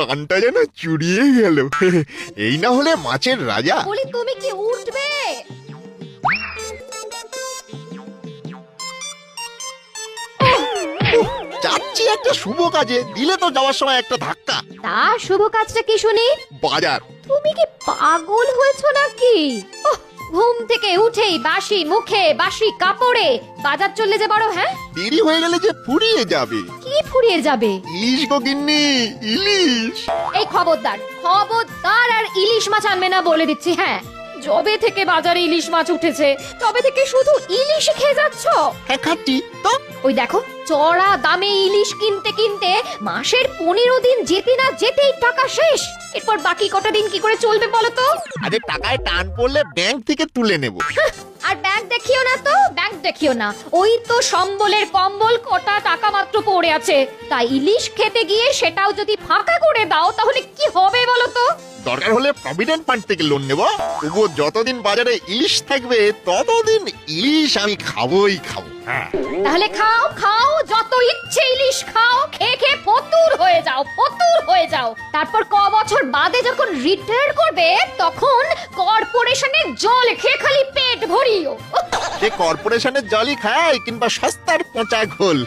প্রাণটা যেন চুরিয়ে গেল। এই না হলে মাছের রাজা। বলি তুমি কি উঠবে? যাচ্ছি একটা শুভ কাজে, দিলে তো যাওয়ার সময় একটা ধাক্কা। তা শুভ কাজটা কি শুনি? বাজার। তুমি কি পাগল হয়েছো নাকি? ওহ, ঘুম থেকে উঠেই বাসি মুখে বাসি কাপড়ে বাজার চলে যে বড়, হ্যাঁ? দেরি হয়ে গেলে যে ফুরিয়ে যাবে। কি ফুরিয়ে যাবে? ইলিশ গো গিন্নি, ইলিশ। এই খবরদার খবরদার, আর ইলিশ মাছ আনবে না বলে দিচ্ছি। হ্যাঁ, যবে থেকে বাজারে ইলিশ মাছ উঠেছে তবে থেকে শুধু ইলিশ খেয়ে যাচ্ছ। হ্যাঁ খাচ্ছি তো। ওই দেখো, চড়া দামে ইলিশ কিনতে কিনতে মাসের 15 দিন যেতে না যেতেই টাকা শেষ। এরপর বাকি কটা দিন কি করে চলবে বলো তো? আরে টাকায় টান পড়লে ব্যাংক থেকে তুলে নেব। আর ব্যাংক দেখিও না তো, ব্যাংক দেখিও না। ওই তো সম্বলের কম্বল কটা টাকা মাত্র পড়ে আছে। তাই ইলিশ খেতে গিয়ে সেটাও যদি ফাঁকা করে দাও তাহলে কি হবে বলো তো? দরকার হলে প্রভিডেন্ট ফান্ড থেকে লোন নেব। তবুও যতদিন বাজারে ইলিশ থাকবে ততদিন ইলিশ আমি খাবোই খাবো। হ্যাঁ তাহলে খাও খাও, যত ইচ্ছে ইলিশ খাও, খেয়ে খেয়ে ফতুর হয়ে যাও, ফতুর হয়ে যাও। তারপর ক বছর বাদে যখন রিটায়ার করবে তখন কর্পোরেশনের জল খেয়ে খালি পেট ভরিও। সে কর্পোরেশনের জলই খায় কিংবা সস্তার পচা ঘোল।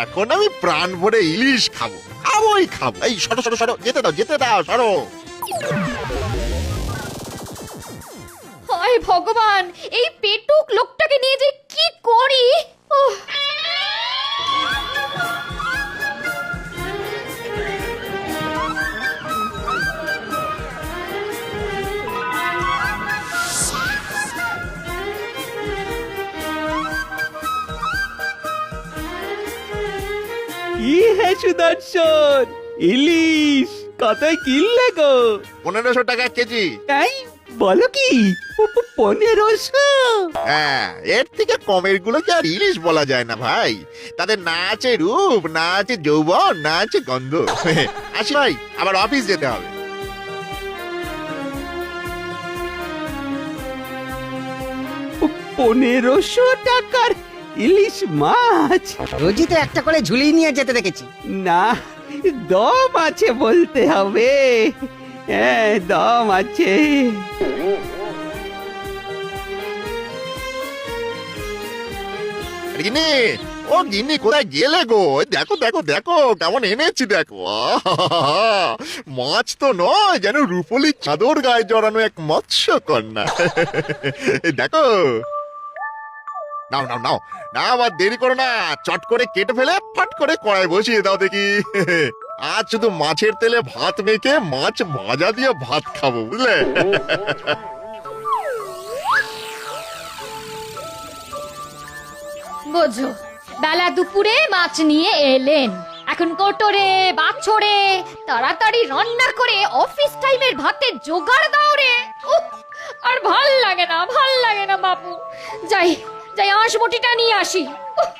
এখন আমি প্রাণ ভরে ইলিশ খাবো, খাবোই খাবো। এই সরো সরো সরো, যেতে দাও যেতে দাও, সরো। হায় ভগবান, এই পেটুক লোকটাকে নিয়ে যে কি করি। ওহ, কি হে সুদর্শন, ইলিশ কতই কিনলে গো? 1500 টাকা কেজি। এই বলো কি, 1500? হ্যাঁ, এর থেকে কমের গুলোকে আর ইলিশ বলা যায় না ভাই। তাদের না আছে রূপ, না আছে যৌবন, না আছে গন্ধ। আসি ভাই, আবার অফিস যেতে হবে। 1500 টাকার ইলিশ মাছ? রোজই তো একটা করে ঝুলিয়ে নিয়ে যেতে দেখেছি। না, দম আছে বলতে হবে। হ্যাঁ, দম আছে। আরে গিন্নি, ও গিন্নি কোথায় গেলে গো? দেখো দেখো দেখো কেমন এনেছি দেখো। আহা! মাছ তো নয়, যেন রূপলি চাদর গায়ে জড়ানো এক মৎস্য কন্যা। এই দেখো, নাও নাও নাও না, আবার দেরি করো না, চট করে কেটে ফেলে ফট করে কড়াই বসিয়ে দাও দেখি। আজ শুধু মাছের তেলে ভাত মেখে মাছ ভাজা দিয়ে ভাত খাবো, বুঝলে? বোঝো, বেলা দুপুরে মাছ নিয়ে এলেন, এখন কোটরে বাছরে তাড়াতাড়ি রান্না করে অফিস টাইমের ভাতের জোগাড় দাও রে। উফ, আর ভাল লাগে না, ভাল লাগে না বাপু। যাই যাই, আঁশবটিটা নিয়ে আসি। উফ।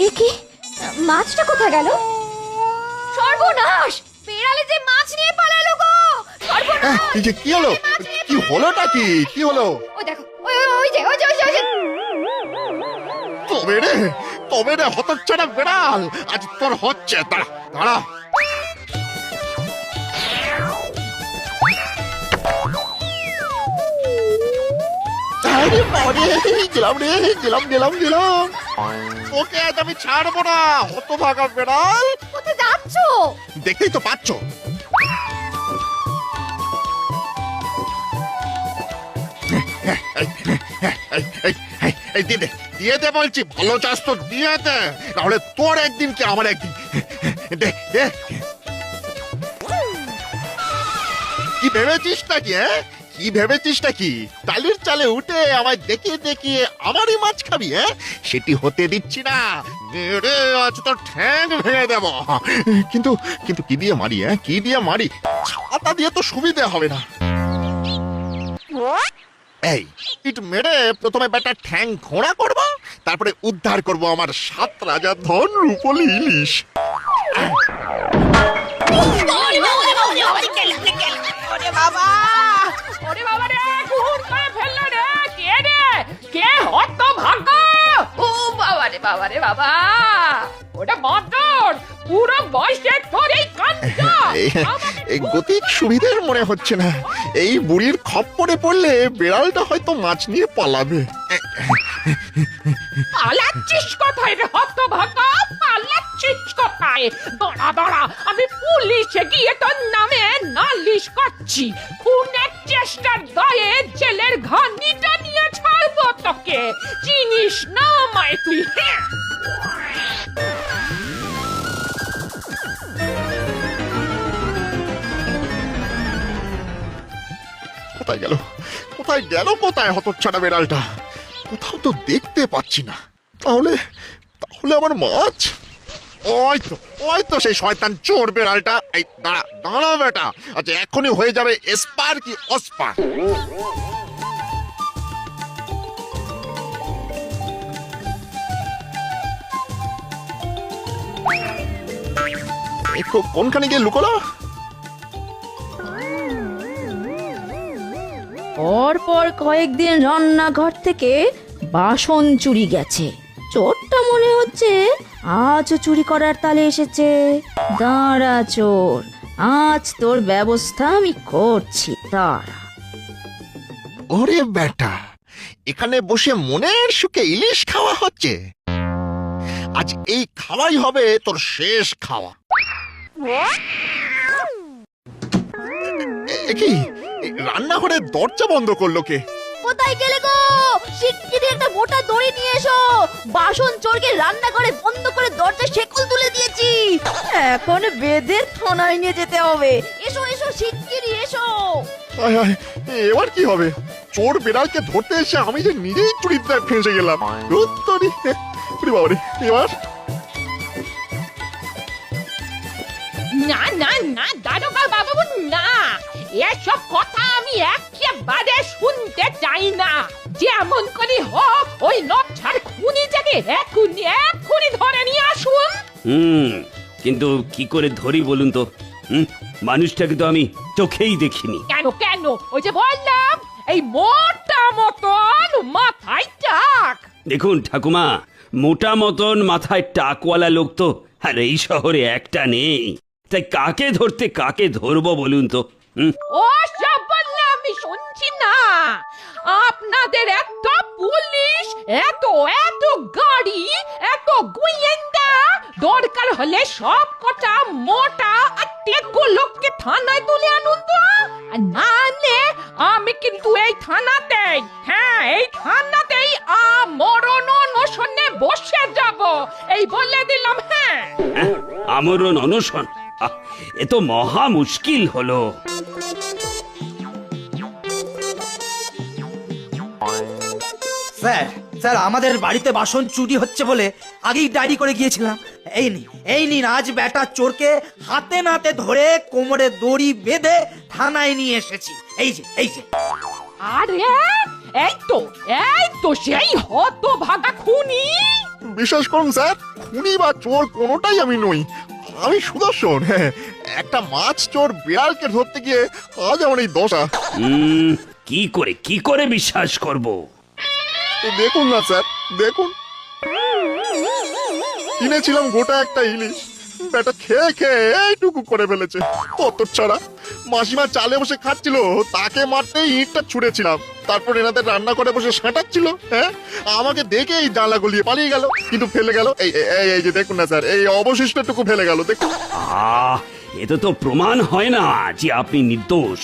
এ কি, মাছটা কোথায় গেল? সর্বনাশ, বিড়ালে যে মাছ নিয়ে পালালো গো। সর্বনাশ, এই যে কি হলো? কি হলোটা কি? কি হলো? ওই দেখো, ওই যে ওই যে ওই যে ওই যে। তবে রে, তবে রে হতচ্ছাড়া বেড়াল, আজ তোর হচ্ছে। দাঁড়া দাঁড়া। আরে বাবারে, গেলাম রে, গেলাম গেলাম গেলাম। ওকে আজ আমি ছাড়বো না, হতভাগা বেড়াল। কোথায় যাচ্ছো? দেখতেই তো পাচ্ছ। দিয়ে দে বলছি, ভালো চাষ তো দিয়ে দে, নাহলে তোর একদিন কি আমার একদিন। দে দে। কি ভেবেছিস নাকি? হ্যাঁ, কি ভেবেছিস নাকি? টালির চালে উঠে আমায় দেখিয়ে দেখিয়ে আমারই মাছ খাবি? হ্যাঁ, সেটি হতে দিচ্ছি না। রে, আজ তোর ঠ্যাং ভেঙে দেব। কিন্তু কিন্তু কি দিয়ে মারি? হ্যাঁ, কি দিয়ে মারি? ছাতা দিয়ে তো সুবিধে হবে না। এই ইট মেরে প্রথমে বেটার ঠ্যাং ঘোড়া করব, তারপরে উদ্ধার করব আমার 7 রাজার ধন রূপলি ইলিশ। ওরে বাবা রে, কুহুর ভাগো। ও বাবা রে বাবা রে বাবা, ওটা মটর, পুরো বয়সে তোর এই কাণ্ড। এই গতিক সুবিধের মনে হচ্ছে না। এই বুড়ির খপ্পরে পড়লে বিড়ালটা হয়তো মাছ নিয়ে পালাবে। পালাচ্ছিস কোথায় রে হতভাগা, পালাচ্ছিস কোথায়? দাঁড়া দাঁড়া, আমি পুলিশে গিয়ে তোর নামে নালিশ করছি। খুনের চেষ্টার দায়ে জেলের ঘানিটা নিয়ে ছাড়বো তোকে। চিনিস না আমায় তুই? হ্যাঁ, কোথায় গেল কোথায় গেল কোথায় হতচ্ছাড়া বিড়ালটা? কোথাও তো দেখতে পাচ্ছি না। তাহলে তাহলে আমার মাছ? ওই তো সেই শয়তান চোর বিড়ালটা। এই দাঁড়া দাঁড়া বেটা, আচ্ছা এখনই হয়ে যাবে এসপার কি অসপার। কোনখানে গিয়ে লুকোলো? পর কয়েকদিন রান্নাঘর থেকে বাসন চুরি গেছে। চোরটা মনে হচ্ছে আজও চুরি করার তালে এসেছে। দাঁড়া চোর, আজ তোর ব্যবস্থা আমি করছি, দাঁড়া। ওরে বেটা, এখানে বসে মনের সুখে ইলিশ খাওয়া হচ্ছে। আজ এই খাওয়াই হবে তোর শেষ খাওয়া। কি রান্নাঘরের দরজা বন্ধ করলো কে? কোথায় গেলে গো? শিগগিরই একটা মোটা দড়ি নিয়ে এসো। বাসন চোরকে রান্নাঘরে বন্ধ করে দরজা শেকল তুলে দিয়েছি। এখন বেঁধে থানায় নিয়ে যেতে হবে। এসো এসো, শিগগিরই এসো। আয় আয়, এবার কি হবে? চোর বিড়ালকে ধরতে এসে আমি যে নিজেই চুরিতে ফেঁসে গেলাম। ধুত্তরি, ওরে বাবারে, এবার না না না দারোগা বাবু, না, এসব কথা আমি একেবারে শুনতে চাই না। যেমন করে হোক ওই নচ্ছার খুনিটাকে এক্ষুনি ধরে নিয়ে আসুন। কিন্তু কি করে ধরি বলুন তো? মানুষটাকে তো আমি চোখেই দেখিনি। কেন কেন, ওই যে বললাম, এই মোটা মতন মাথায় টাক। দেখুন ঠাকুমা, মোটা মতন মাথায় টাকওয়ালা লোক তো আর এই শহরে একটা নেই। তাই কাকে ধরতে কাকে ধরবো বলুন তো? ও সব বললে আমি শুনছি না। আপনাদের এত পুলিশ, এত এত গাড়ি, এত গোয়েন্দা, দরকার হলে সব কটা মোটা আর টেকো লোককে থানায় তুলে আনুন তো। আর না আনলে আমি কিন্তু এই থানাতেই, হ্যাঁ এই থানাতেই আমরণ অনশনে বসে যাব, এই বলে দিলাম। হ্যাঁ, আমরণ অনশন? এ তো মহা মুশকিল হলো। স্যার আমাদের বাড়িতে বাসন চুরি হচ্ছে বলে আগেই ডায়েরি করে গিয়েছিলাম। এই নিন আজ বেটা চোরকে হাতে নাতে ধরে কোমরে দড়ি বেঁধে থানায় নিয়ে এসেছি। এই যে আরে এই তো সেই হতভাগা খুনি। বিশ্বাস করুন স্যার, খুনি বা চোর কোনোটাই আমি নই। আমি সুদর্শন। হ্যাঁ, একটা মাছ চোর বিড়ালকে ধরতে গিয়ে আজ আমার এই দশা। কি করে বিশ্বাস করব? দেখুন না স্যার, দেখুন, কিনেছিলাম গোটা একটা ইলিশ, বেটা খেয়ে খেয়ে এইটুকু করে ফেলেছে। কত ছাড়া মাসিমা চালে বসে খাচ্ছিল, তাকে মারতে ইঁটটা ছুঁড়েছিলাম। তারপর এনাদের রান্না করে বসে সাঁটাচ্ছিল। হ্যাঁ, আমাকে দেখে এই জানলা গলিয়ে পালিয়ে গেল, কিন্তু ফেলে গেল এই যে দেখুন না স্যার, এই অবশিষ্টটুকু ফেলে গেল। দেখুন, এটা তো প্রমাণ হয় না যে আপনি নির্দোষ।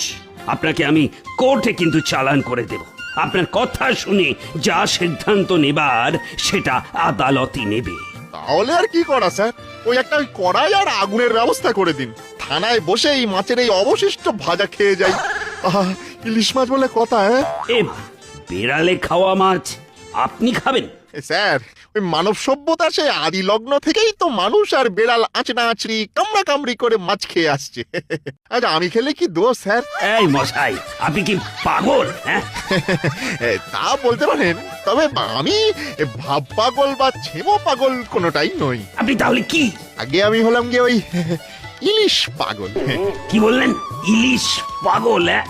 আপনাকে আমি কোর্টে কিন্তু চালান করে দেব। আপনার কথা শুনে যা সিদ্ধান্ত নেবার সেটা আদালতই নেবে। তাহলে আর কি করা স্যার? ওই একটা কড়াই আর আগুনের ব্যবস্থা করে দিন। থানায় বসে এই মাছের এই অবশিষ্ট ভাজা খেয়ে যাই। ইলিশ মাছ বলে কথা। হ্যাঁ, বেড়ালে খাওয়া মাছ আপনি খাবেন? স্যার, ওই মানব সভ্যতা সে আদি লগ্ন থেকেই তো মানুষ আর বেড়াল আঁচড়া আঁচড়ি কামড়া কামড়ি করে মাছ খেয়ে আসছে। আচ্ছা, আমি খেলে কি দোষ স্যার? এই মশাই, আপনি কি পাগল? হ্যাঁ, তা বলতে পারেন, তবে আমি ভাব পাগল বা ছেমো পাগল কোনোটাই নই। আপনি তাহলে কি? আগে আমি হলাম গিয়ে ওই ইলিশ পাগল। কি বললেন? ইলিশ পাগল? হ্যাঁ